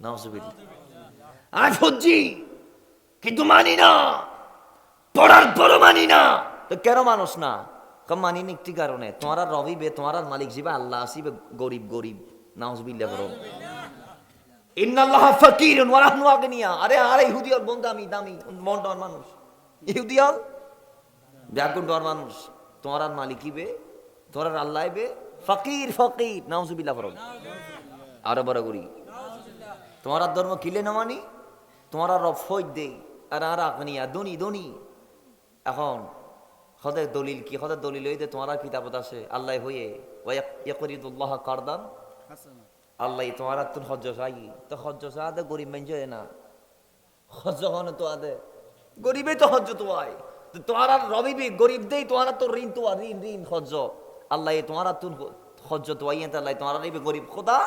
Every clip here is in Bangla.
নাউজুবিল্লাহ। আর ফুজি কিন্তু মানি না, পড়ার পরও মানি না। তো কেন মানুষ না? কম মানি নি একটি কারণে, তোমার রবিবে, তোমার মালিক জিবে আল্লাহ আসিবে গরিব গরিব। নাউজুবিল্লাহ বলো। ইন্নাল্লাহ ফাকিরুন ওয়া নাহনু আগনিয়া। আরে আরে ইহুদি আর বন্ধু দামি দামি মন্ডর মানুষ, ইহুদি আর ব্যাগুন্ডর মানুষ। তোমার মালিক ইবে, তোমার আল্লাহ ইবে ফকির ফকির। নাউজুবিল্লাহ বলো। আরো বড় করি, তোমার ধর্ম কিলে না মানি, তোমার রব ফৌজ দেই আর আর আগনিয়া ধনী ধনী। এখন হদের দলিল কি? হদের দলিল হইতে তোমার কিতাবত আছে আল্লাহ হয়ে ইয়াকরিদুল্লাহ কারদান, আল্লাহ তোমার তুন হজ্জ চাই। তো হজ্জ চাঁদে গরিব মেঞ্জ না, হজ্জ হনে তো আদে গরিবে তো হজ্জ তো আয়। তোমার রবিবি গরিব দেই, তোমার তো ঋণ, তো ঋণ ঋণ হজ্জ আল্লাহ তোমার তুন হজ্জ তো আই। আল্লাহ তোমার গরিব খোদা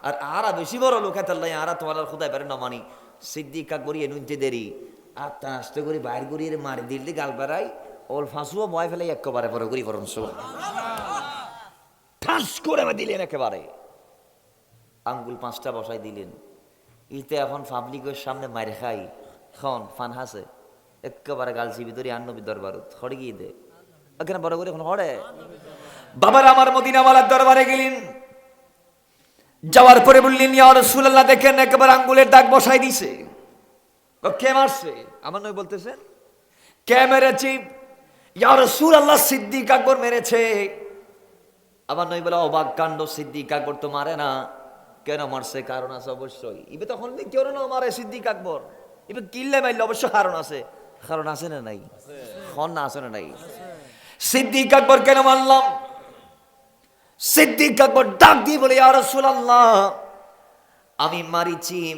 আর আরা বেশি বড় লোক আল্লাহ আরা তোমার খোদায় পারে না মানি। সিদ্দিক আকবর নুনতে দেরি আর তা আসতে করি বাইর করি মারি দিল্লি গাল বেড়াই ওর ফাঁসুও বয় ফেলে একেবারে বড় করি করুন ঠাস করে দিলেন একেবারে আঙ্গুল 5টা বসাই দিলেন। ইতে এখন পাবলিকের সামনে মার খাই খন ফান হাসে একেবারে গাল চিবি ধরি আন্নবী দরবারত হরে গিয়ে দে এখানে বড় করে এখন হরে। বাবার আমার মদিনাওয়ালার দরবারে গেলেন, যাওয়ার পরে বললেন ইয়া রাসূলুল্লাহ দেখেন একেবারে আঙ্গুলের দাগ বসাই দিছে। কে মারছে? আমার নবী বলতেছেন কে মেরেছে? ইয়া রাসূলুল্লাহ সিদ্দিক আকবর মেরেছে। আমার নবী বলে অবাক কাণ্ড, সিদ্দিক আকবর তো মারে না। কেন মারছে? কারণ আছে অবশ্যই। ইবে তখন কেউ না মারে সিদ্দিক আকবর, ইবে কিল্লে মারলে অবশ্য কারণ আছে। কারণ আছে না নাই? খন না আছে না নাই? সিদ্দিক আকবর কেন মারলাম? সিদ্দিক আকবর ডাক দিয়ে বলে ইয়া রাসূলুল্লাহ আমি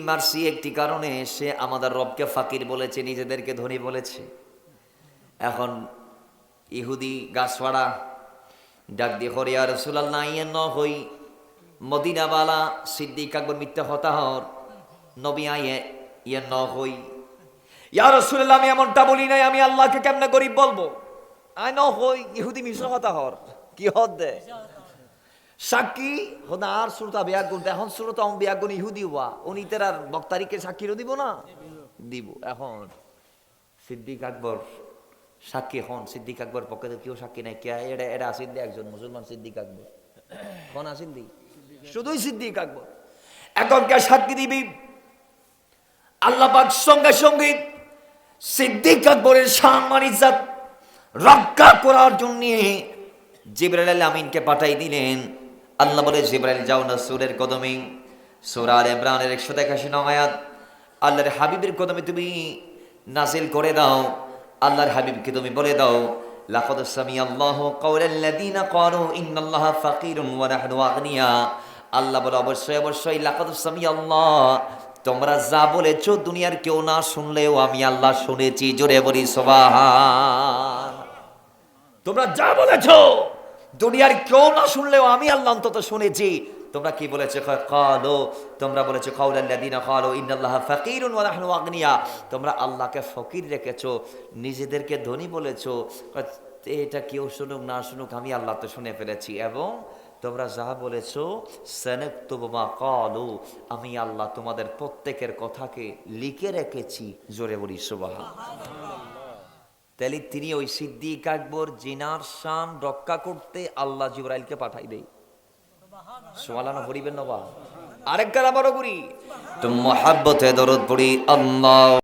মারছি একটি কারণে, সে আমাদের রবকে ফাকির বলেছে, নিজেদেরকে ধনী বলেছে। এখন ইহুদি গাছওয়াড়া ডাক দিয়ে করে ইয়া রাসূলুল্লাহ ইয়ে ন হই মদিনাওয়ালা সিদ্দিক আকবর মিথ্যা হতাহর নবী আয়ে ইয়ে ন হই। ইয়া রাসূলুল্লাহ আমি এমনটা বলি নাই, আমি আল্লাহকে কেমনে গরিব বলবো? আয় ন হই ইহুদি মিশ্র হতাহর কি হদ দে সাক্ষী হদা আর সুরতা বিয়াগুন। এখন সুরতা বিয়াগুন ইহুদি হওয়া উনি তেরার বক্তারিকে সাক্ষীরও দিব না দিব। এখন সিদ্দিক আকবর সাক্ষী হন, সিদ্দিক আকবর পক্ষে তো কেউ সাক্ষী নাই। কে এটা এটা আসিন দি একজন মুসলমান সিদ্দিক আকবর কোন আসিন দি শুধুই সিদ্দিক আকবর। এখন কে সাক্ষী দিবি? আল্লাহ পাক সঙ্গে সঙ্গে সিদ্দিক আকবরের সম্মান ইজ্জত রক্ষা করার জন্য জিবরাইল আমিনকে পাঠাই দিলেন। আল্লাহ বলে জিবরাইল যাও না সূরের কদমে, সূরা আলে ইমরানের 181 নং আয়াত আল্লাহর হাবিবের কদমে তুমি নাজিল করে দাও। আল্লাহর হাবিবকে তুমি বলে দাও লাকাদ সামিআল্লাহু কাওলাল্লাযীনা ক্বালু ইন্নাল্লাহা ফাকিরুন ওয়া নাহনু আগনিয়া। আল্লাহ বলে অবশ্যই অবশ্যই লাকাদ সামিআল্লাহ তোমরা যা বলেছো দুনিয়ার কেউ না শুনলেও আমি আল্লাহ শুনেছি। জোরে বলি সুবহান। তোমরা যা বলেছো দুনিয়ার কেউ না শুনলেও আমি আল্লাহ অন্তত শুনেছি। তোমরা কি বলেছো? ক্বালু তোমরা বলেছো কাওলাল্লাযীনা ক্বালু ইন্নাল্লাহা ফাকিরুন ওয়া নাহনু আগনিয়া। তোমরা আল্লাহকে ফকির রেখেছো, নিজেদেরকে ধনী বলেছো। এটা কেউ শুনুক না শুনুক আমি আল্লাহ তো শুনে ফেলেছি। এবং তোমরা যা বলেছো সানাকতুবু মা ক্বালু আমি আল্লাহ তোমাদের প্রত্যেকের কথাকে লিখে রেখেছি। জোরে বলি সুবহান। তাহলে তিনি ওই সিদ্দিক আকবর জিনার শান রক্ষা করতে আল্লাহ জিবরাইলকে পাঠাই দেয়। সুবহানাল্লাহ পড়িবেন না বা আরেক কারা বড় করি তো মহব্বতে দরুদ পড়ি আল্লাহ।